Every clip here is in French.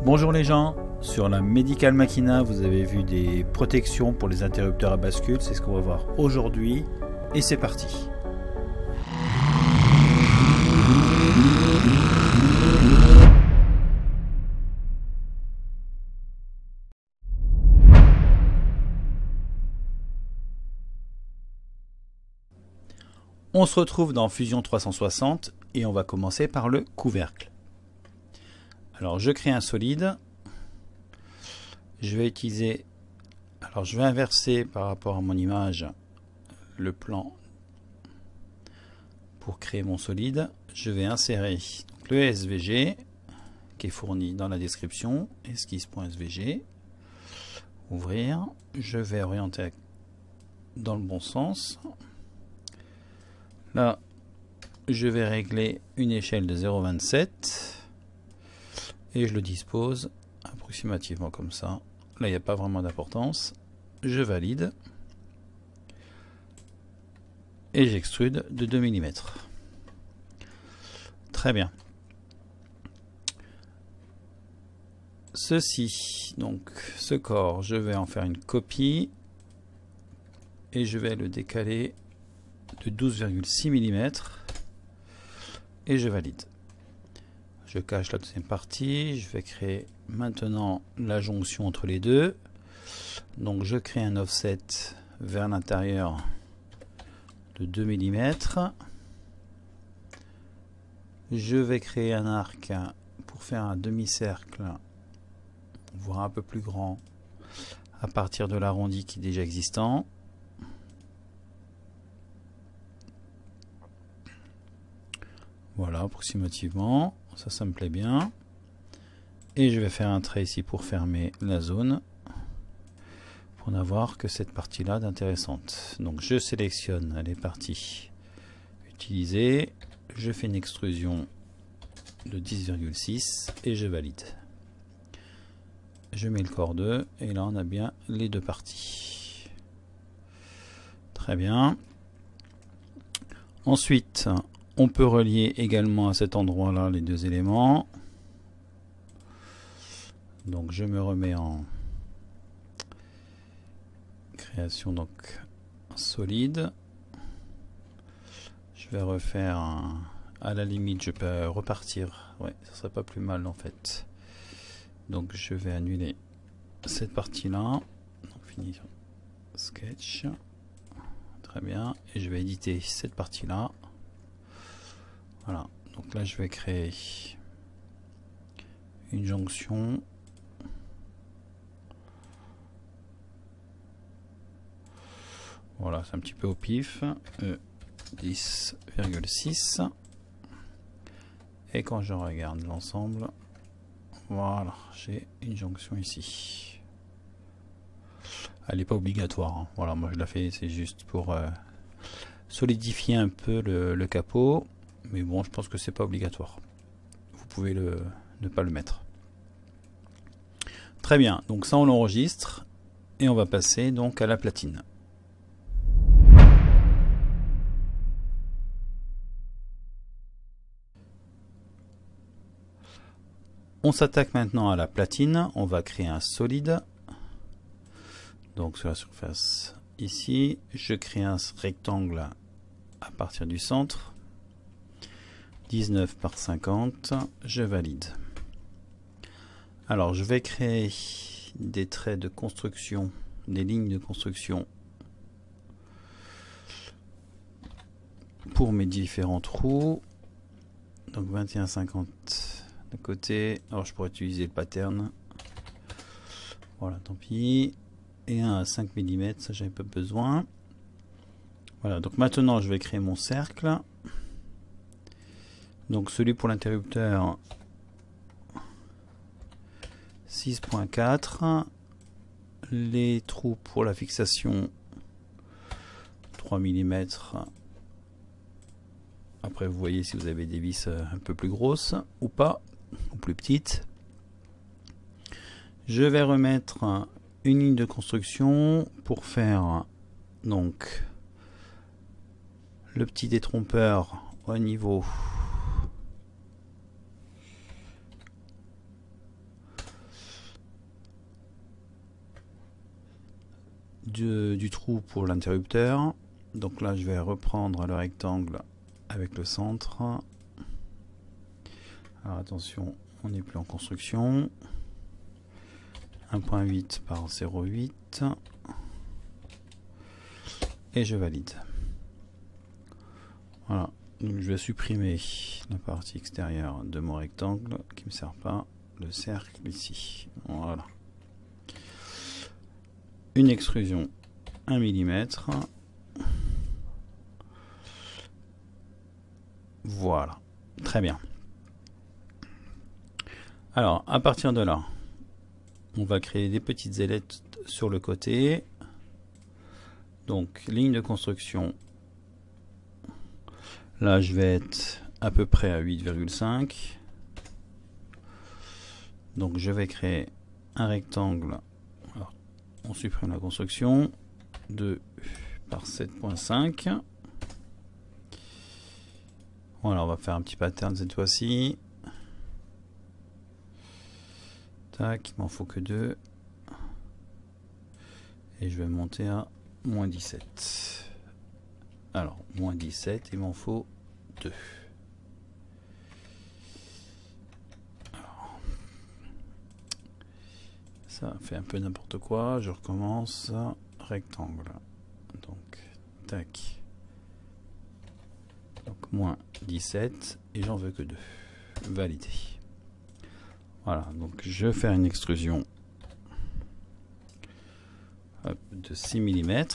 Bonjour les gens, sur la Medical Machina vous avez vu des protections pour les interrupteurs à bascule, c'est ce qu'on va voir aujourd'hui et c'est parti. On se retrouve dans Fusion 360 et on va commencer par le couvercle. Alors je crée un solide. Je vais utiliser, alors je vais inverser par rapport à mon image le plan pour créer mon solide. Je vais insérer le SVG qui est fourni dans la description, esquisse.svg, ouvrir. Je vais orienter dans le bon sens. Là, je vais régler une échelle de 0,27 et je le dispose approximativement comme ça. Là, il n'y a pas vraiment d'importance. Je valide et j'extrude de 2 mm. Très bien. Ceci, donc ce corps, je vais en faire une copie et je vais le décaler de 12,6 mm et je valide. Je cache la deuxième partie, je vais créer maintenant la jonction entre les deux. Donc je crée un offset vers l'intérieur de 2 mm. Je vais créer un arc pour faire un demi-cercle, voire un peu plus grand, à partir de l'arrondi qui est déjà existant. Voilà, approximativement, ça me plaît bien. Et je vais faire un trait ici pour fermer la zone, pour n'avoir que cette partie-là d'intéressante. Donc je sélectionne les parties utilisées, je fais une extrusion de 10,6 et je valide. Je mets le corps 2 et là on a bien les deux parties. Très bien. Ensuite, on peut relier également à cet endroit-là les deux éléments. Donc je me remets en création, donc solide. Je vais refaire à la limite, je peux repartir. Ouais, ça serait pas plus mal en fait. Donc je vais annuler cette partie-là. Fini sketch. Très bien. Et je vais éditer cette partie-là. Voilà, donc là je vais créer une jonction. Voilà, c'est un petit peu au pif. 10,6. Et quand je regarde l'ensemble, voilà, j'ai une jonction ici. Elle n'est pas obligatoire, hein. Voilà, moi je la fais, c'est juste pour solidifier un peu le capot. Mais bon, je pense que c'est pas obligatoire. Vous pouvez ne pas le mettre. Très bien, donc ça on l'enregistre et on va passer donc à la platine. On s'attaque maintenant à la platine. On va créer un solide. Donc sur la surface ici, je crée un rectangle à partir du centre. 19 par 50, je valide. Alors je vais créer des traits de construction, des lignes de construction pour mes différents trous. Donc 21,50 d'un côté. Alors je pourrais utiliser le pattern. Voilà, tant pis. Et un à 5 mm, ça j'avais pas besoin. Voilà, donc maintenant je vais créer mon cercle. Donc celui pour l'interrupteur 6.4, les trous pour la fixation 3 mm. Après vous voyez si vous avez des vis un peu plus grosses ou pas, ou plus petites. Je vais remettre une ligne de construction pour faire donc le petit détrompeur au niveau du trou pour l'interrupteur. Donc là je vais reprendre le rectangle avec le centre. Alors attention, on n'est plus en construction. 1.8 par 0.8 et je valide. Voilà, donc je vais supprimer la partie extérieure de mon rectangle qui ne me sert pas, le cercle ici. Voilà. Une extrusion 1 mm. Voilà, très bien. Alors à partir de là, on va créer des petites ailettes sur le côté. Donc ligne de construction, là je vais être à peu près à 8,5. donc je vais créer un rectangle. Alors, on supprime la construction, 2 par 7.5. Voilà, on va faire un petit pattern cette fois-ci. Tac, il m'en faut que 2. Et je vais monter à moins 17. Alors, moins 17, il m'en faut 2. Alors, ça fait un peu n'importe quoi. Je recommence. Rectangle. Donc, tac. Donc, moins 17. Et j'en veux que 2. Validé. Voilà, donc je vais faire une extrusion de 6 mm.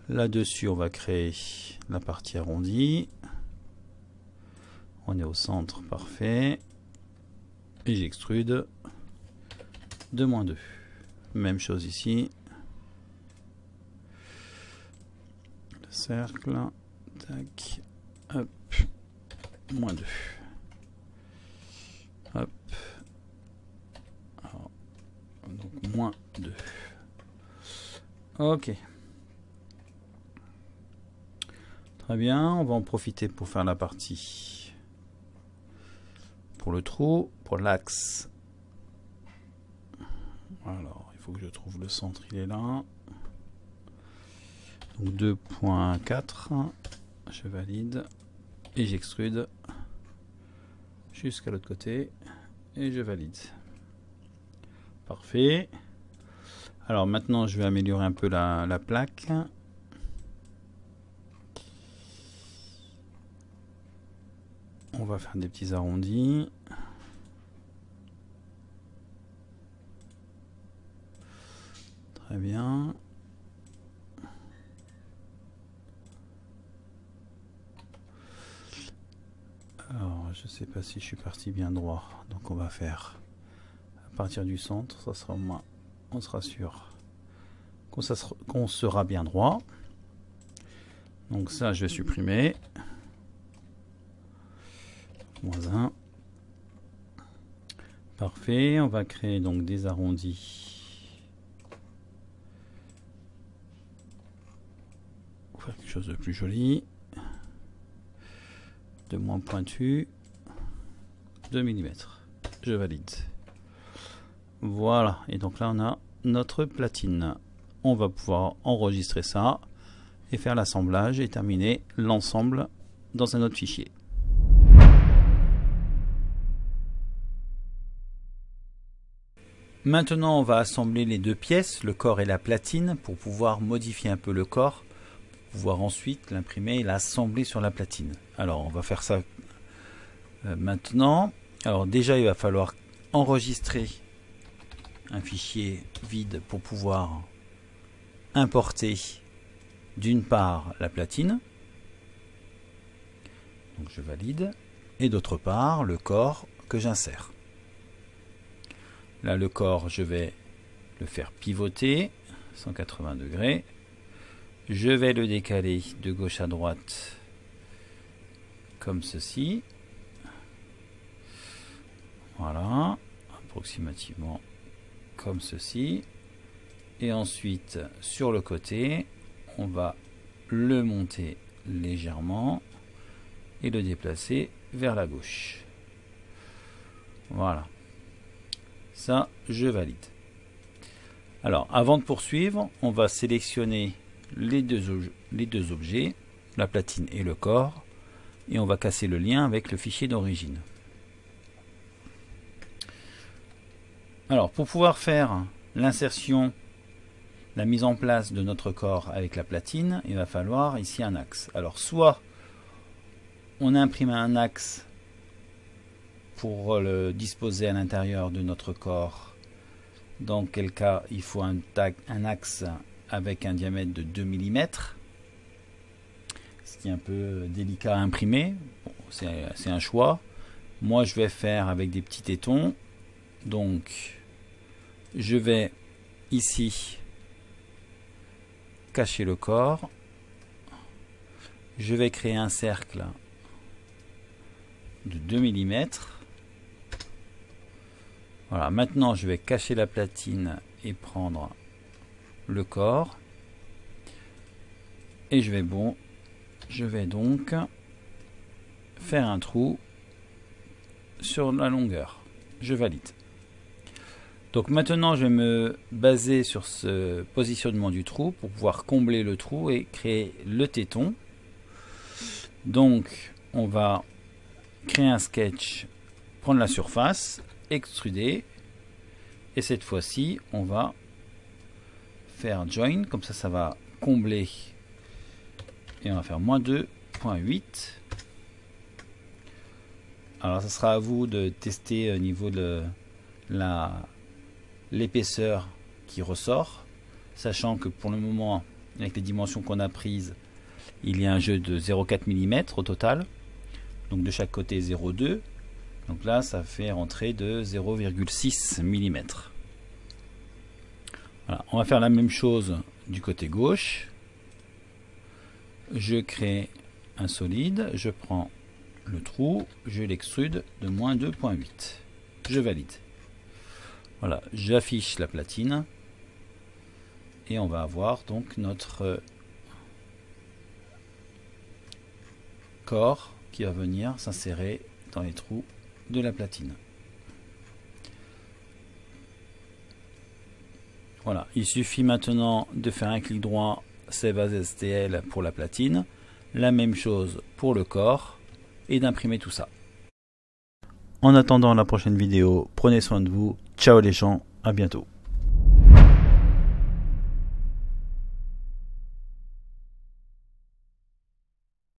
Là-dessus, on va créer la partie arrondie. On est au centre, parfait. Et j'extrude de moins 2. Même chose ici. Le cercle. Tac. Hop. Moins 2. Hop. Alors, donc moins 2. Ok. Très bien, on va en profiter pour faire la partie pour le trou, pour l'axe. Alors, il faut que je trouve le centre, il est là. Donc 2.4, je valide et j'extrude jusqu'à l'autre côté et je valide. Parfait. Alors maintenant je vais améliorer un peu la plaque. On va faire des petits arrondis. Très bien. Alors, je sais pas si je suis parti bien droit. Donc on va faire à partir du centre, ça sera au moins, on sera sûr qu'on sera bien droit. Donc ça, je vais supprimer. Moins 1. Parfait. On va créer donc des arrondis. Pour faire quelque chose de plus joli. De moins pointu. 2 mm. Je valide. Voilà. Et donc là, on a notre platine. On va pouvoir enregistrer ça et faire l'assemblage et terminer l'ensemble dans un autre fichier. Maintenant, on va assembler les deux pièces, le corps et la platine, pour pouvoir modifier un peu le corps, pour pouvoir ensuite l'imprimer et l'assembler sur la platine. Alors, on va faire ça maintenant. Alors déjà, il va falloir enregistrer un fichier vide pour pouvoir importer d'une part la platine, donc je valide, et d'autre part le corps que j'insère. Là le corps, je vais le faire pivoter 180 degrés, je vais le décaler de gauche à droite comme ceci, voilà, approximativement comme ceci. Et ensuite, sur le côté, on va le monter légèrement et le déplacer vers la gauche. Voilà. Ça, je valide. Alors, avant de poursuivre, on va sélectionner les deux objets, la platine et le corps, et on va casser le lien avec le fichier d'origine. Alors, pour pouvoir faire l'insertion, la mise en place de notre corps avec la platine, il va falloir ici un axe. Alors, soit on imprime un axe pour le disposer à l'intérieur de notre corps, dans quel cas il faut un axe avec un diamètre de 2 mm, ce qui est un peu délicat à imprimer. Bon, c'est un choix. Moi je vais faire avec des petits tétons, donc je vais ici cacher le corps, je vais créer un cercle de 2 mm. Voilà, maintenant je vais cacher la platine et prendre le corps, et je vais donc faire un trou sur la longueur. Je valide. Donc maintenant je vais me baser sur ce positionnement du trou pour pouvoir combler le trou et créer le téton. Donc on va créer un sketch, prendre la surface, extruder, et cette fois-ci on va faire join, comme ça va combler, et on va faire -2.8. alors ça sera à vous de tester au niveau de l'épaisseur qui ressort, sachant que pour le moment avec les dimensions qu'on a prises, il y a un jeu de 0,4 mm au total, donc de chaque côté 0,2, donc là ça fait rentrer de 0,6 mm. Voilà, on va faire la même chose du côté gauche. Je crée un solide, je prends le trou, je l'extrude de -2.8. Je valide. Voilà, j'affiche la platine et on va avoir donc notre corps qui va venir s'insérer dans les trous de la platine. Voilà, il suffit maintenant de faire un clic droit, Save as STL pour la platine, la même chose pour le corps, et d'imprimer tout ça. En attendant la prochaine vidéo, prenez soin de vous, ciao les gens, à bientôt.